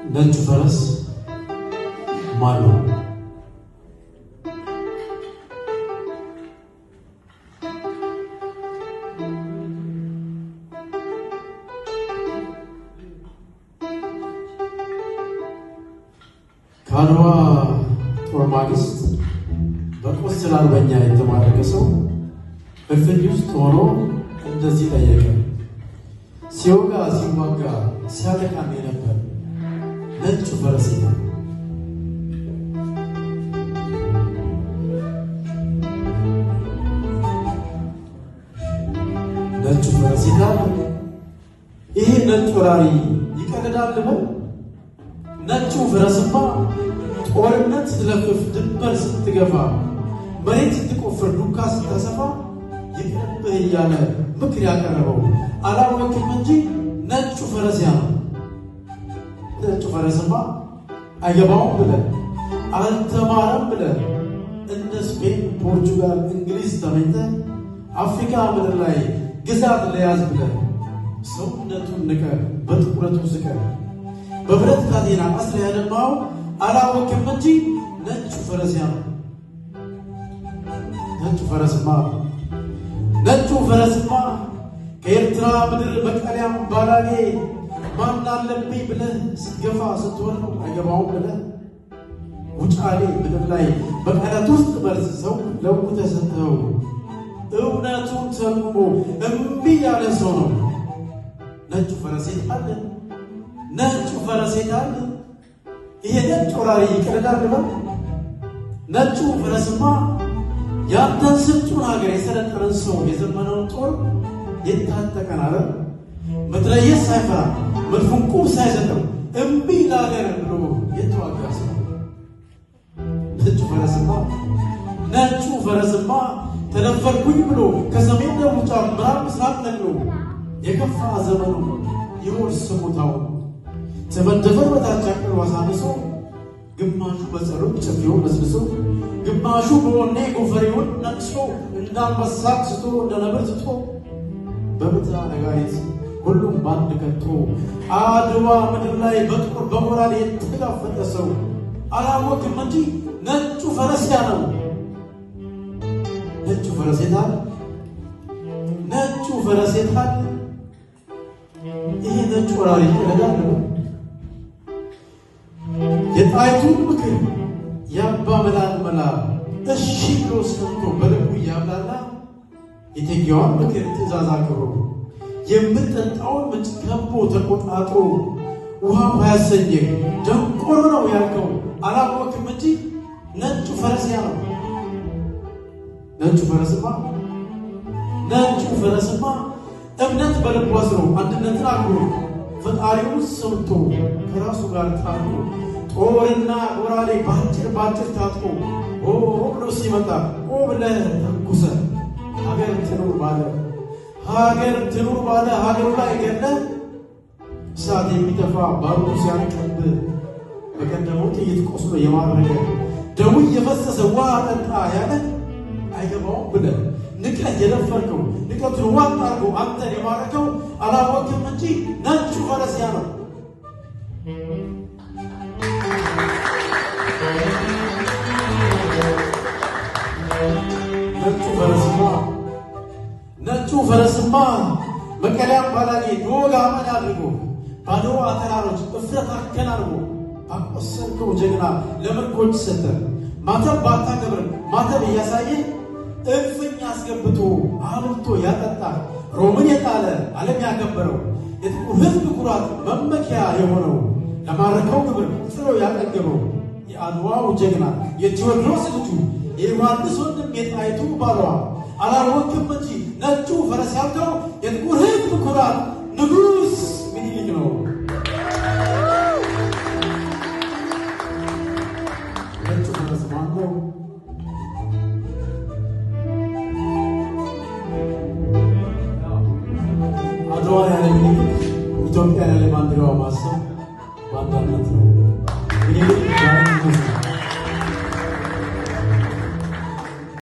ነጭ ፈረስ ማን ነው? ከአድዋ ጦር ማግስት በቆሰለ አርበኛ የተማረከ ሰው በፍልም ውስጥ ሆኖ እንደዚህ ጠየቀ። ሲወጋ ሲዋጋ ሲያጠቃም የነበር ነጭ ፈረስ ነው። ነጭ ፈረስ ነው። ይሄ ነጭ ወራሪ ይቀልዳል ነው። ነጭ ፈረስማ ጦርነት ስትለፍፍ ድንበር ስትገፋ መሬት ስትቆፍር ዱካ ስታሰፋ ይቅርብህ እያለ ምክር ያቀረበው አላወቅም እንጂ ነጭ ፈረስ ነው። ነጭ ፈረስማ አይገባውም ብለህ አልተማረም ብለህ እንደ ስፔን፣ ፖርቹጋል፣ እንግሊዝ ተመኝተህ አፍሪካ ምድር ላይ ግዛት ለያዝ ብለህ ሰውነቱን ንቀህ በጥቁረቱ ስቀህ በብረት ካቴና አስረህ ያደማው አላወቅም እንጂ ነጭ ፈረስ ነው። ነጩ ፈረስማ ከኤርትራ ምድር በቀሊያም ባላጌ ማን አለብኝ ብለህ ስትገፋ ስትወርድ አይገባውም ብለህ ውጫሌ ምድር ላይ በቀለት ውስጥ መርዝ ሰው ለውጠህ ሰጥተኸው እውነቱን ተርጉሞ እምቢ ያለ ሰው ነው። ነጩ ፈረስ አለ። ነጩ ፈረስ አለ። ይሄ ነጭ ወራሪ ይቀልዳል ነው። ነጩ ፈረስማ ያንተን ስንቱን ሀገር የሰለጠነን ሰው የዘመነውን ጦር የታጠቀን አለ መትረየስ ሳይፈራ መድፉን ቁም ሳይሰጠው እምቢ ለሀገር ብሎ የተዋጋ ሰው ነጩ ፈረስማ ተደፈርኩኝ ብሎ ከሰሜን ደቡብ ጫፍ ምዕራብ ምስራቅ ነቅሎ የከፋ ዘመኑ የውርስ ስሙታው ተመደፈር በታች አቅሎ አሳንሶ ግማሹ በጸሎት ጨፍዮን መስልሶ ግማሹ በወኔ ጎፈሬውን ነቅሶ እንዳንበሳ ስቶ እንደነብር ዝቶ በብታ ነጋሪት ሁሉም ባንድ ከቶ አድዋ ምድር ላይ በጥቁር በሞራል የተጋፈጠ ሰው አላወቅም እንጂ ነጩ ፈረስ ነው። ነጩ ፈረስ ነው። ነጩ ፈረስ ነው። ይሄ ነጭ ወራሪ ይቀልዳል ነው። የጣይቱን ምክር ያባ መላል መላ እሺ ብሎ ሰምቶ በልቡ ያብላላ የቴጌዋን ምክር ትእዛዝ አክብሮ የምጠጣውን ምንጭ ከቦ ተቆጣጥሮ ውሃ ባያሰኘህ ደንቆሮ ነው ያልከው አላወቅም እንጂ ነጩ ፈረስ ነው። ነጩ ፈረስማ እምነት በልቡ አስሮ አንድነትን አክብሮ ፈጣሪውን ሰምቶ ከራሱ ጋር ታርቆ ጦርና ጎራዴ ባጭር ታጥቆ ብሎ ሲመጣ ብለህ ተኩሰህ ሀገር ትኑር ባለ ሀገሩ ላይ ገለህ እሳት የሚተፋ ባሩ ሲያንቀብ በቀደመው ጥይት ቆስሎ የማረገ ደሙ እየፈሰሰ ውሃ ጠጣ ያለ አይገባውም ብለህ ንቀህ የደፈርከው ንቀቱን ዋጥ አድርጎ አንተን የማረከው አላወቅም እንጂ ነጩ ፈረስ ነው። ነጩ ፈረስማ መቀለያም ባላጌ ዶጋ አመድ አድርጎ ባድዋ ተራሮች እፍረት አከናንቦ ባቆሰልከው ጀግና ለምርኮች ሰጠ ማተብ ባታከብር ማተብ እያሳየ እልፍኝ አስገብቶ አብልቶ ያጠጣ ሮምን የጣለ ዓለም ያከበረው የጥቁር ሕዝብ ኩራት መመኪያ የሆነው ለማረከው ግብር ጥሎ ያጠገበው የአድዋው ጀግና የቴዎድሮስ ልጁ የዮሐንስ ወንድም የጣይቱ ባሏ አላወቅም እንጂ ነጩ ፈረስ ያልከው የጥቁር ሕዝብ ኩራት ንጉሥ ምኒልክ ነው። ነጩ ፈረስ ማን ነው? አድዋ ያለ ምኒልክ ኢትዮጵያ ያለ ባንዲራዋ ማሰብ በአንድነት ነው።